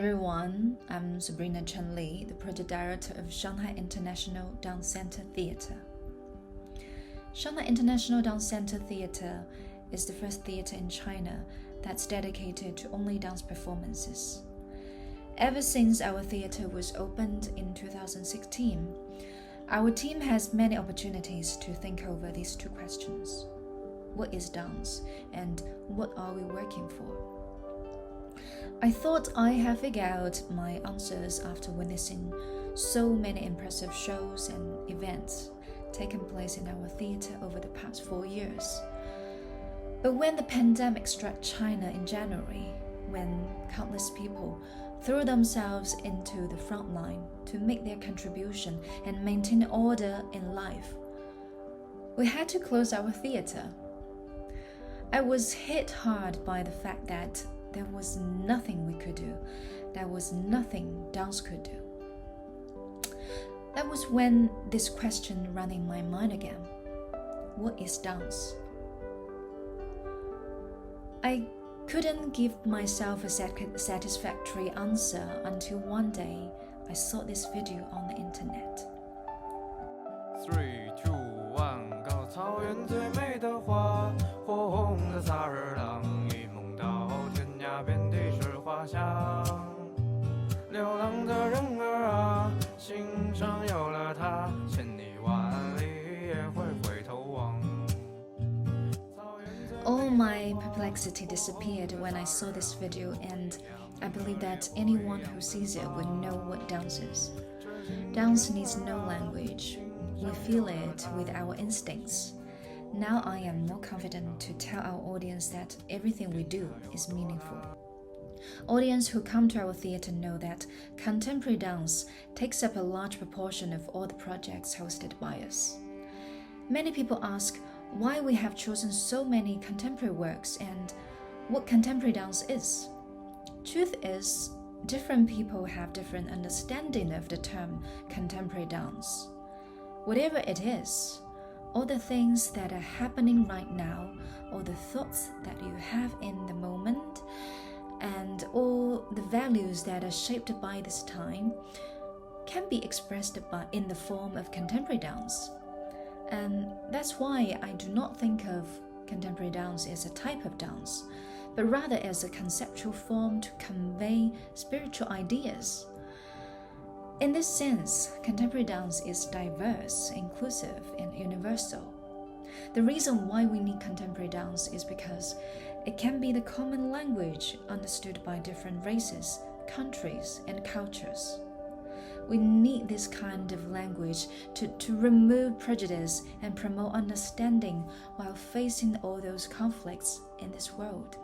everyone, I'm Sabrina Chen Li, the Project Director of Shanghai International Dance Center Theatre. Shanghai International Dance Center Theatre is the first theatre in China that's dedicated to only dance performances. Ever since our theatre was opened in 2016, our team has many opportunities to think over these two questions. What is dance and what are we working for? I thought I had figured out my answers after witnessing so many impressive shows and events taking place in our theatre over the past 4 years. But when the pandemic struck China in January, when countless people threw themselves into the front line to make their contribution and maintain order in life, we had to close our theatre. I was hit hard by the fact that there was nothing we could do. There was nothing dance could do. That was when this question ran in my mind again. What is dance? I couldn't give myself a satisfactory answer until one day I saw this video on the internet. 3, 2, 1， 高草原最美的花，火红的萨日朗，一梦到天涯遍地是花香。流浪的人儿啊，心上有了她，千里万里也会回头望。All my perplexity disappeared when I saw this video, and I believe that anyone who sees it would know what dance is. Dance needs no language. We feel it with our instincts. Now I am more confident to tell our audience that everything we do is meaningful. Audience who come to our theatre know that contemporary dance takes up a large proportion of all the projects hosted by us. Many people ask why we have chosen so many contemporary works and what contemporary dance is. Truth is, different people have different understanding of the term contemporary dance. Whatever it is, all the things that are happening right now, all the thoughts that you have in the moment, and all the values that are shaped by this time can be expressed in the form of contemporary dance. And that's why I do not think of contemporary dance as a type of dance, but rather as a conceptual form to convey spiritual ideas. In this sense, contemporary dance is diverse, inclusive, and universal. The reason why we need contemporary dance is because it can be the common language understood by different races, countries, and cultures. We need this kind of language to remove prejudice and promote understanding while facing all those conflicts in this world.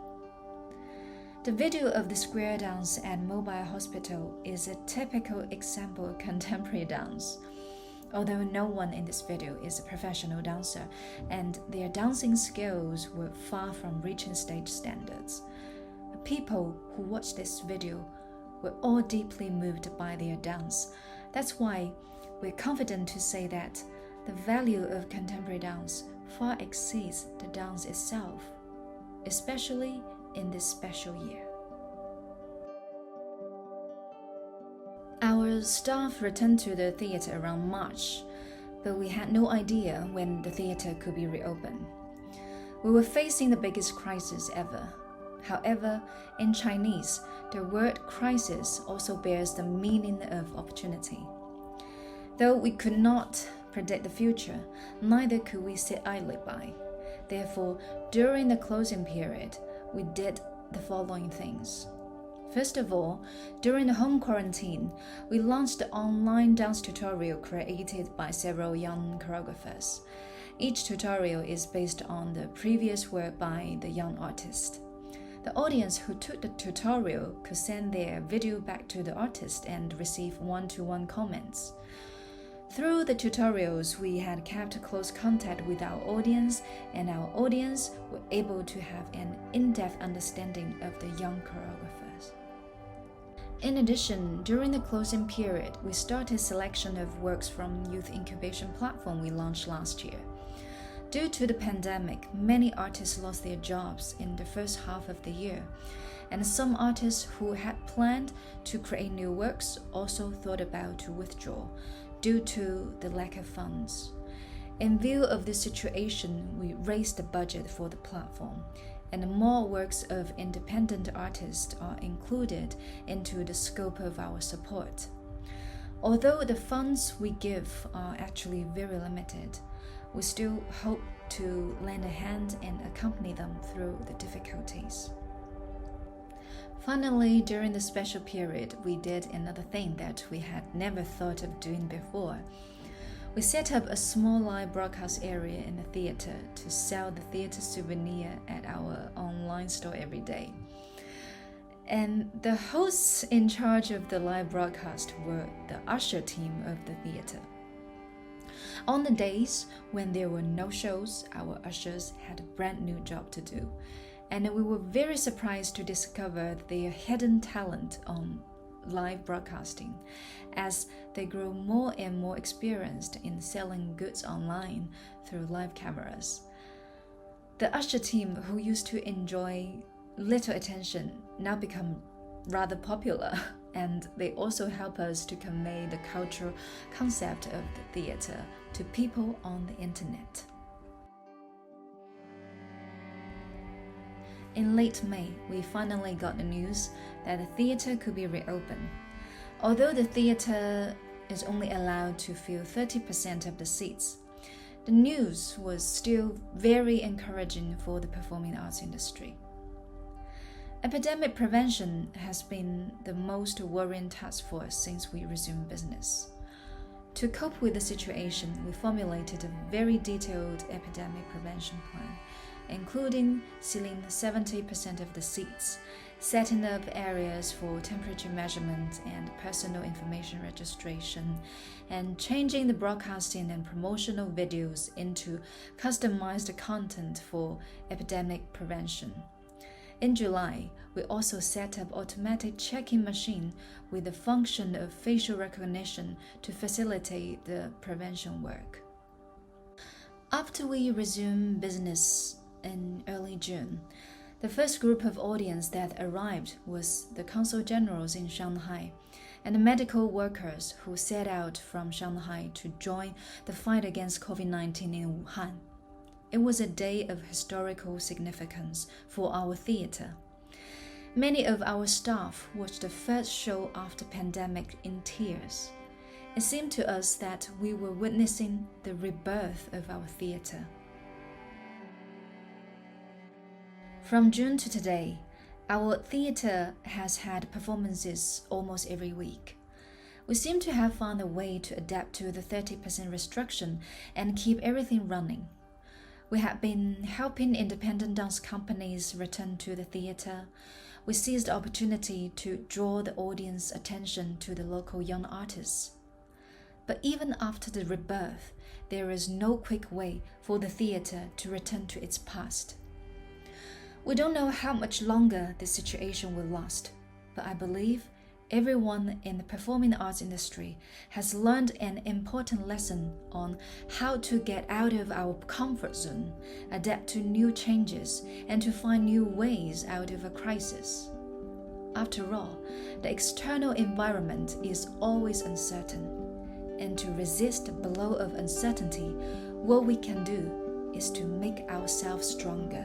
The video of the square dance at Mobile Hospital is a typical example of contemporary dance. Although no one in this video is a professional dancer and their dancing skills were far from reaching stage standards, the people who watched this video were all deeply moved by their dance. That's why we're confident to say that the value of contemporary dance far exceeds the dance itself, especially in this special year. Our staff returned to the theatre around March, but we had no idea when the theatre could be reopened. We were facing the biggest crisis ever. However, in Chinese, the word crisis also bears the meaning of opportunity. Though we could not predict the future, neither could we sit idly by. Therefore, during the closing period, we did the following things. First of all, during the home quarantine, we launched the online dance tutorial created by several young choreographers. Each tutorial is based on the previous work by the young artist. The audience who took the tutorial could send their video back to the artist and receive one-to-one comments. Through the tutorials, we had kept close contact with our audience, and our audience were able to have an in-depth understanding of the young choreographers. In addition, during the closing period, we started selection of works from Youth Incubation Platform we launched last year. Due to the pandemic, many artists lost their jobs in the first half of the year, and some artists who had planned to create new works also thought about to withdraw due to the lack of funds. In view of this situation, we raised the budget for the platform, and more works of independent artists are included into the scope of our support. Although the funds we give are actually very limited, we still hope to lend a hand and accompany them through the difficulties. Finally, during the special period, we did another thing that we had never thought of doing before. We set up a small live broadcast area in the theater to sell the theater souvenir at our online store every day. And the hosts in charge of the live broadcast were the usher team of the theater. On the days when there were no shows, our ushers had a brand new job to do, and we were very surprised to discover their hidden talent on live broadcasting as they grew more and more experienced in selling goods online through live cameras. The usher team, who used to enjoy little attention, now become rather popular, and they also help us to convey the cultural concept of the theater to people on the internet. In late May, we finally got the news that the theater could be reopened. Although the theater is only allowed to fill 30% of the seats, the news was still very encouraging for the performing arts industry. Epidemic prevention has been the most worrying task for us since we resumed business. To cope with the situation, we formulated a very detailed epidemic prevention plan, including sealing 70% of the seats, setting up areas for temperature measurement and personal information registration, and changing the broadcasting and promotional videos into customized content for epidemic prevention. In July, we also set up automatic check-in machine with the function of facial recognition to facilitate the prevention work. After we resumed business in early June, the first group of audience that arrived was the consul generals in Shanghai and the medical workers who set out from Shanghai to join the fight against COVID-19 in Wuhan. It was a day of historical significance for our theater. Many of our staff watched the first show after pandemic in tears. It seemed to us that we were witnessing the rebirth of our theater. From June to today, our theater has had performances almost every week. We seem to have found a way to adapt to the 30% restriction and keep everything running. We have been helping independent dance companies return to the theater. We seized the opportunity to draw the audience attention to the local young artists. But even after the rebirth, there is no quick way for the theater to return to its past. We don't know how much longer this situation will last, but I believe everyone in the performing arts industry has learned an important lesson on how to get out of our comfort zone, adapt to new changes, and to find new ways out of a crisis. After all, the external environment is always uncertain, and to resist the blow of uncertainty, what we can do is to make ourselves stronger.